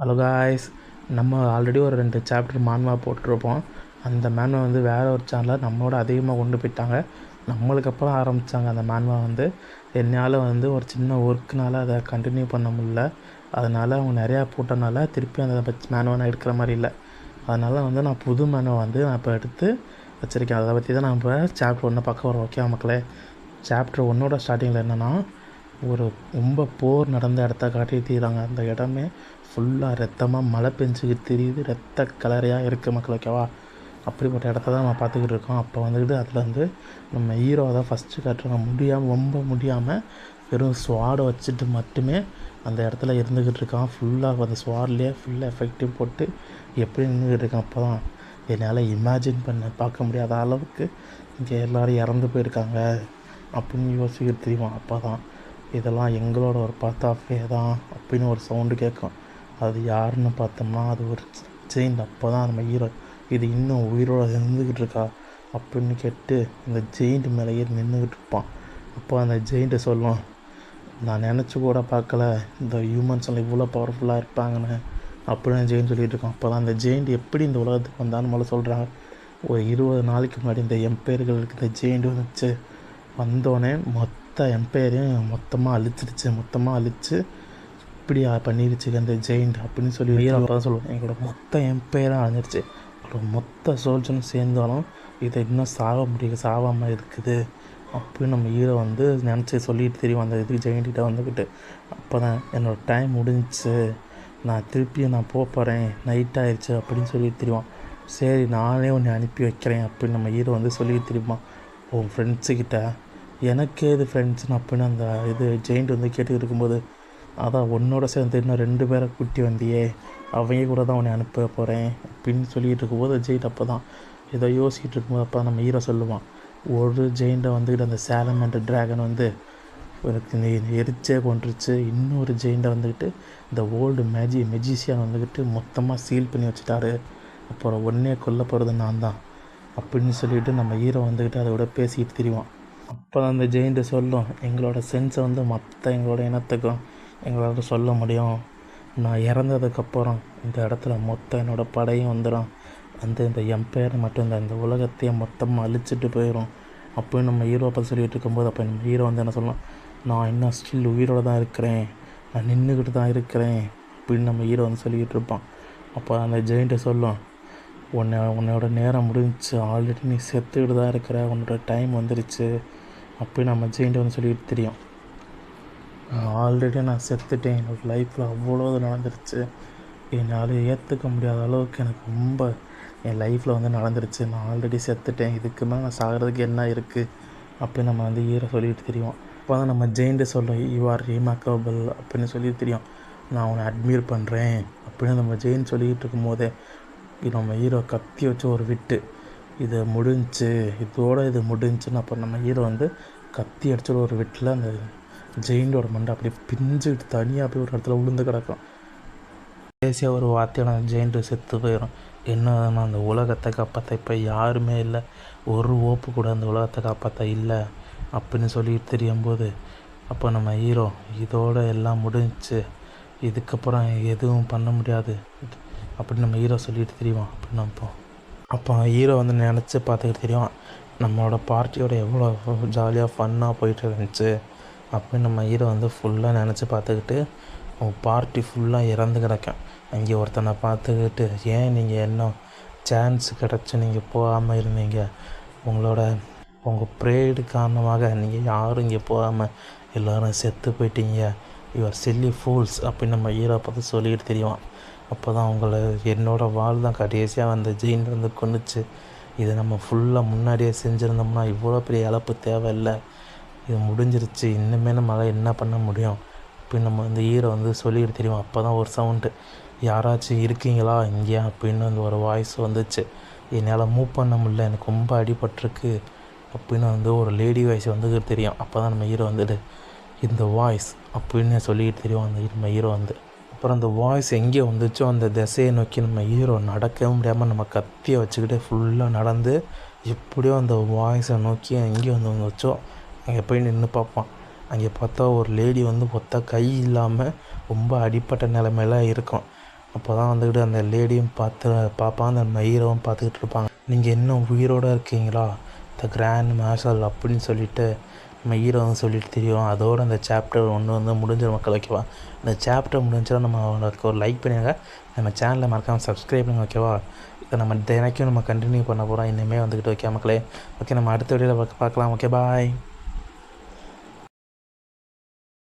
Hello guys, நம்ம already ஒரு 2 chapter மான்வா போட்டிருப்போம். அந்த மேன்வா வந்து வேறு ஒரு சேனலில் நம்மளோட அதிகமாக கொண்டு போயிட்டாங்க. நம்மளுக்கு அப்புறம் ஆரம்பித்தாங்க அந்த மேன்வா வந்து. என்னால் வந்து ஒரு சின்ன ஒர்க்குனால அதை கண்டினியூ பண்ண முடியல. அதனால் அவங்க நிறையா போட்டனால திருப்பி அந்த மேனுவா நான் எடுக்கிற மாதிரி இல்லை. அதனால் வந்து நான் புது மேனுவா வந்து நான் இப்போ எடுத்து வச்சுருக்கேன். அதை பற்றி தான் நான் இப்போ சாப்டர் 1 பார்க்க வரோம். ஓகே மக்களே, சாப்டர் 1 ஸ்டார்டிங்கில் என்னென்னா, ஒரு ரொம்ப போர் நடந்த இடத்த காட்டியிருக்கிறாங்க. அந்த இடமே ஃபுல்லாக ரத்தமாக மழை பெஞ்சிக்கிட்டு தெரியுது, ரத்த கலரையாக இருக்குது மக்கள். ஓகேவா, அப்படிப்பட்ட இடத்த தான் நம்ம பார்த்துக்கிட்டு இருக்கோம். அப்போ வந்துக்கிட்டு அதில் வந்து நம்ம ஹீரோ தான் ஃபஸ்ட்டு காட்டுறாங்க. ரொம்ப முடியாமல் வெறும் ஸ்வாடை வச்சுட்டு மட்டுமே அந்த இடத்துல இருந்துக்கிட்டு இருக்கான். ஃபுல்லாக அந்த ஸ்வாட்லேயே ஃபுல்லாக எஃபெக்டிவ் போட்டு எப்படி நின்றுக்கிட்டு இருக்கான். அப்போ தான் என்னால் இமேஜின் பார்க்க முடியாத அளவுக்கு இங்கே எல்லோரும் இறந்து போயிருக்காங்க அப்படின்னு யோசிக்கிறது தெரியுமா. அப்போ தான் இதெல்லாம் எங்களோட ஒரு பார்ட் ஆஃப் தான் அப்படின்னு ஒரு சவுண்டு கேட்கும். அது யாருன்னு பார்த்தோம்னா அது ஒரு ஜெயிண்ட். அப்போ தான் நம்ம ஹீரோ இது இன்னும் உயிரோடு இருந்துக்கிட்டு இருக்கா அப்படின்னு கேட்டு அந்த ஜெயிண்ட் மேலேயே நின்றுக்கிட்டு இருப்பான். அப்போ அந்த ஜெயிண்ட்டை சொல்லும், நான் நினச்சி கூட பார்க்கல இந்த ஹியூமன்ஸ்லாம் இவ்வளோ பவர்ஃபுல்லாக இருப்பாங்கன்னு அப்படின்னு ஜெயின் சொல்லிகிட்டு இருக்கோம். அப்போ தான் அந்த ஜெயிண்ட் எப்படி இந்த உலகத்துக்கு வந்தான்னு முதல்ல சொல்கிறாங்க. ஒரு 20 நாளைக்கு முன்னாடி இந்த எம்பையர்களுக்கு இந்த ஜெயிண்ட் வந்துச்சு. வந்தோடனே மொத்த எம்பையரையும் மொத்தமாக அழிச்சு இப்படி பண்ணிடுச்சு அந்த ஜெயிண்ட் அப்படின்னு சொல்லி அப்போ தான் சொல்லுவோம், எங்களோட மொத்த எம்பையராக அழிஞ்சிருச்சு. எங்களோட மொத்த சோல்ஜரும் சேர்ந்தாலும் இதை இன்னும் சாகாமல் இருக்குது அப்படின்னு நம்ம ஹீரோ வந்து நினச்சி சொல்லிட்டு தெரியும் அந்த இதுக்கு ஜெயிண்ட்டிகிட்ட வந்துக்கிட்டு. அப்போ தான் என்னோடய டைம் முடிஞ்சிச்சு, நான் திருப்பியும் போகிறேன், நைட் ஆயிடுச்சு அப்படின்னு சொல்லிட்டு தெரியும். சரி, நானே ஒன்று அனுப்பி வைக்கிறேன் அப்படின்னு நம்ம ஹீரோ வந்து சொல்லிட்டு தெரியுமா உன் ஃப்ரெண்ட்ஸுக்கிட்ட. எனக்கே இது ஃப்ரெண்ட்ஸ்னு அப்படின்னு அந்த இது ஜெயிண்ட் வந்து கேட்டு இருக்கும்போது, அதான் உன்னோட சேர்ந்து இன்னும் 2 பேரை கூட்டி வந்தியே, அவங்க கூட தான் உன்னை அனுப்ப போகிறேன் அப்படின்னு சொல்லிகிட்டு இருக்கும்போது ஜெயிண்ட் அப்போ தான் ஏதோ யோசிக்கிட்டு இருக்கும்போது அப்போ நம்ம ஹீரோ சொல்லுவான், ஒரு ஜெயிண்ட்டை வந்துக்கிட்டு அந்த சாலமண்டர் ட்ராகன் வந்து எனக்கு எரிச்சே கொண்டுருச்சு. இன்னொரு ஜெயிண்ட்டை வந்துக்கிட்டு இந்த ஓல்டு மெஜிஷியன் வந்துக்கிட்டு மொத்தமாக சீல் பண்ணி வச்சுட்டாரு. அப்புறம் ஒன்றே கொல்ல போகிறது நான் தான் அப்படின்னு சொல்லிவிட்டு நம்ம ஹீரோ வந்துக்கிட்டு அதை விட பேசிக்கிட்டு தெரியுவான். அப்போ அந்த ஜெயிண்ட்டு சொல்லும், எங்களோட சென்ஸை வந்து எங்களோட இனத்துக்கும் எங்களால் சொல்ல முடியும். நான் இறந்ததுக்கப்புறம் இந்த இடத்துல மொத்தம் என்னோடய படையும் வந்துடும். இந்த எம்பையர் மட்டும் இந்த உலகத்தையே மொத்தமாக அழிச்சிட்டு போயிடும் அப்படின்னு நம்ம ஹீரோ பார்த்து சொல்லிகிட்டு இருக்கும்போது அப்போ நம்ம ஹீரோ வந்து என்ன சொல்லலாம், நான் இன்னும் ஸ்டில் உயிரோடு தான் இருக்கிறேன், நான் நின்றுக்கிட்டு தான் இருக்கிறேன் அப்படின்னு நம்ம ஹீரோ வந்து சொல்லிக்கிட்டு இருப்பான். அப்போ அந்த ஜெயிண்ட்டை சொல்லும், உன்னோட நேரம் முடிஞ்சிச்சு, ஆல்ரெடி நீ செத்துக்கிட்டு தான் இருக்கிற, உன்னோட டைம் வந்துருச்சு அப்படின்னு நம்ம ஜெயிண்ட்டை வந்து சொல்லிக்கிட்டு தெரியும். ஆல்ரெடி நான் செத்துட்டேன், என்னோடய லைஃப்பில் அவ்வளோ நடந்துருச்சு, என்னால் ஏற்றுக்க முடியாத அளவுக்கு எனக்கு ரொம்ப என் லைஃப்பில் வந்து நடந்துருச்சு, நான் ஆல்ரெடி செத்துட்டேன், இதுக்கு மேலே நான் சாகிறதுக்கு என்ன இருக்குது அப்படின்னு நம்ம வந்து ஹீரோ சொல்லிட்டு தெரியும். அப்போ தான் நம்ம ஜெயிண்ட்டு சொல்லும், யூ ஆர் ரீமார்க்கபிள் அப்படின்னு சொல்லி தெரியும், நான் உன்னை அட்மையர் பண்ணுறேன் அப்படின்னு நம்ம ஜெயின் சொல்லிக்கிட்டு இருக்கும்போதே நம்ம ஹீரோ கத்தி வச்சு ஒரு விட்டு இது முடிஞ்சு இது முடிஞ்சுன்னு அப்போ நம்ம ஹீரோ வந்து கத்தி அடிச்சுட்டு ஒரு விட்டில் அந்த ஜெயிண்டோட மண்டை அப்படியே பிஞ்சுக்கிட்டு தனியாக போய் ஒரு இடத்துல விழுந்து கிடக்கும். கடைசியாக ஒரு வார்த்தையோட அந்த ஜெயிண்ட்டு செத்து போயிடும். என்ன அந்த உலகத்தை காப்பாற்ற இப்போ யாருமே இல்லை, ஒரு ஓப்பு கூட அந்த உலகத்தை காப்பாற்ற இல்லை அப்படின்னு சொல்லிட்டு தெரியும்போது அப்போ நம்ம ஹீரோ இதோட எல்லாம் முடிஞ்சிச்சு, இதுக்கப்புறம் எதுவும் பண்ண முடியாது அப்படின்னு நம்ம ஹீரோ சொல்லிட்டு தெரியும். அப்படின்னு அப்போ ஹீரோ வந்து நினச்சி பார்த்துக்கிட்டு தெரியும், நம்மளோட பார்ட்டியோட எவ்வளோ ஜாலியாக ஃபன்னாக போயிட்டு இருந்துச்சு அப்படின்னு நம்ம ஹீரோ வந்து ஃபுல்லாக நினச்சி பார்த்துக்கிட்டு அவங்க பார்ட்டி ஃபுல்லாக இறந்து கிடக்கேன். அங்கே ஒருத்தனை பார்த்துக்கிட்டு, ஏன் நீங்கள் என்ன சான்ஸ் கிடச்சி நீங்கள் போகாமல் இருந்தீங்க, உங்கள் ப்ரேடு காரணமாக நீங்கள் யாரும் இங்கே போகாமல் எல்லோரும் செத்து போயிட்டீங்க, யுவர் சில்லி ஃபூல்ஸ் அப்படின்னு நம்ம ஹீரோ பார்த்து சொல்லிக்கிட்டு தெரியும். அப்போ தான் என்னோடய வாழ் தான் கடைசியாக அந்த ஜெயின் வந்து கொண்டுச்சு, இதை நம்ம ஃபுல்லாக முன்னாடியே செஞ்சுருந்தோம்னா இவ்வளோ பெரிய இழப்பு தேவையில்லை, இது முடிஞ்சிருச்சு, இன்னுமே நம்மளால் என்ன பண்ண முடியும் அப்படின்னு நம்ம வந்து ஹீரோ வந்து சொல்லிட்டு தெரியும். அப்போ தான் ஒரு சவுண்டு, யாராச்சும் இருக்கீங்களா இங்கேயா அப்படின்னு வந்து ஒரு வாய்ஸ் வந்துச்சு. என்னால் மூவ் பண்ண முடியல, எனக்கு ரொம்ப அடிபட்டிருக்கு அப்படின்னு வந்து ஒரு லேடி வாய்ஸ் வந்து தெரியும். அப்போ தான் நம்ம ஹீரோ வந்துட்டு இந்த வாய்ஸ் அப்படின்னு சொல்லிட்டு தெரியும் நம்ம ஹீரோ வந்து. அப்புறம் அந்த வாய்ஸ் எங்கே வந்துச்சோ அந்த திசையை நோக்கி நம்ம ஹீரோ நடக்கவே முடியாமல் நம்ம கத்தியை வச்சுக்கிட்டே ஃபுல்லாக நடந்து எப்படியோ அந்த வாய்ஸை நோக்கி எங்கே வந்துச்சோ அங்கே போய் நின்று பார்ப்பான். அங்கே பார்த்தா ஒரு லேடி வந்து மொத்த கை இல்லாமல் ரொம்ப அடிப்பட்ட நிலைமையில இருக்கும். அப்போ தான் வந்துக்கிட்டு அந்த லேடியும் பார்ப்பான், அந்த ஹீரோவும் பார்த்துக்கிட்டு இருப்பாங்க. நீங்கள் இன்னும் உயிரோடு இருக்கீங்களா, த கிராண்ட் மார்ஷல் அப்படின்னு சொல்லிட்டு நம்ம ஹீரோ வந்து சொல்லிட்டு தெரியும். அதோடு அந்த சாப்டர் ஒன்று வந்து முடிஞ்ச மக்கள் ஓகேவா. இந்த சாப்டர் முடிஞ்சால் நம்ம அவனுக்கு ஒரு லைக் பண்ணிடுங்க. நம்ம சேனலை மறக்காமல் சப்ஸ்கிரைப் பண்ணுங்க ஓகேவா. இதை நம்ம தினைக்கும் நம்ம கண்டினியூ பண்ண போகிறோம் இனிமேல் வந்துக்கிட்டு ஓகே மக்களே. ஓகே நம்ம அடுத்த வீடியோவில் பார்க்கலாம். Okay bye.